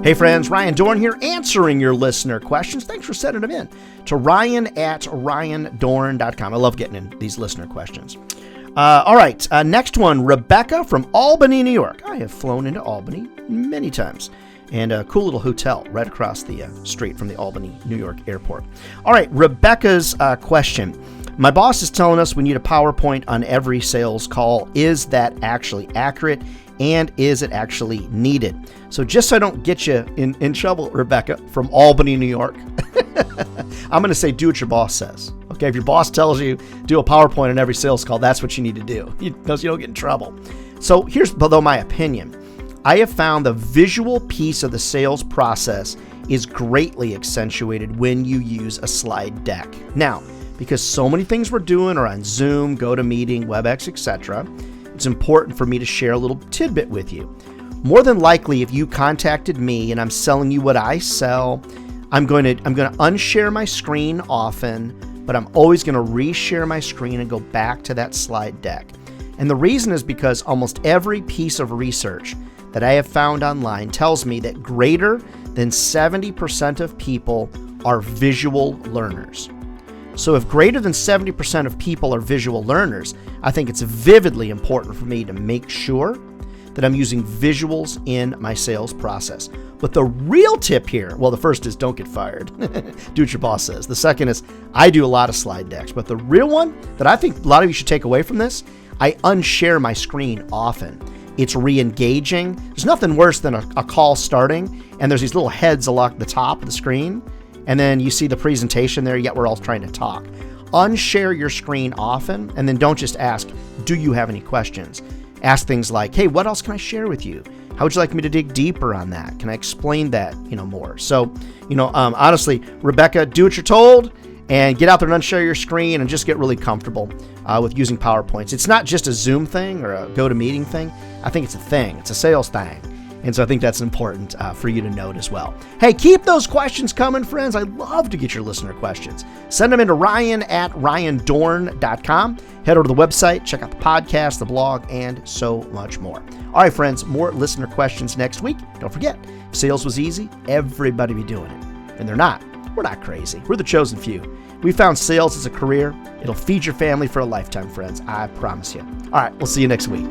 Hey friends, Ryan Dohrn here, answering your listener questions. Thanks for sending them in to ryan@ryandohrn.com. I love getting in these listener questions. All right, next one, Rebecca from Albany, New York. I have flown into Albany many times, and a cool little hotel right across the street from the Albany, New York airport. All right, Rebecca's question. My boss is telling us we need a PowerPoint on every sales call. Is that actually accurate? And is it actually needed? So just so I don't get you in trouble, Rebecca, from Albany, New York, I'm going to say do what your boss says. Okay, if your boss tells you do a PowerPoint on every sales call, that's what you need to do. You don't get in trouble. So here's, though, my opinion. I have found the visual piece of the sales process is greatly accentuated when you use a slide deck. Now, because so many things we're doing are on Zoom, GoToMeeting, WebEx, etc., it's important for me to share a little tidbit with you. More than likely, if you contacted me and I'm selling you what I sell, I'm going to unshare my screen often, but I'm always going to reshare my screen and go back to that slide deck. And the reason is because almost every piece of research that I have found online tells me that greater than 70% of people are visual learners. So if greater than 70% of people are visual learners, I think it's vividly important for me to make sure that I'm using visuals in my sales process. But the real tip here, well, the first is don't get fired. Do what your boss says. The second is I do a lot of slide decks. But the real one that I think a lot of you should take away from this, I unshare my screen often. It's re-engaging. There's nothing worse than a call starting and there's these little heads along the top of the screen. And then you see the presentation there, yet we're all trying to talk. Unshare your screen often, and then don't just ask, do you have any questions? Ask things like, hey, what else can I share with you? How would you like me to dig deeper on that? Can I explain that, more? So, honestly, Rebecca, do what you're told and get out there and unshare your screen and just get really comfortable with using PowerPoints. It's not just a Zoom thing or a GoToMeeting thing. I think it's a thing. It's a sales thing. And so I think that's important for you to note as well. Hey, keep those questions coming, friends. I love to get your listener questions. Send them into ryan@ryandohrn.com. Head over to the website, check out the podcast, the blog, and so much more. All right, friends, more listener questions next week. Don't forget, if sales was easy, everybody be doing it. And they're not. We're not crazy. We're the chosen few. We found sales as a career. It'll feed your family for a lifetime, friends. I promise you. All right, we'll see you next week.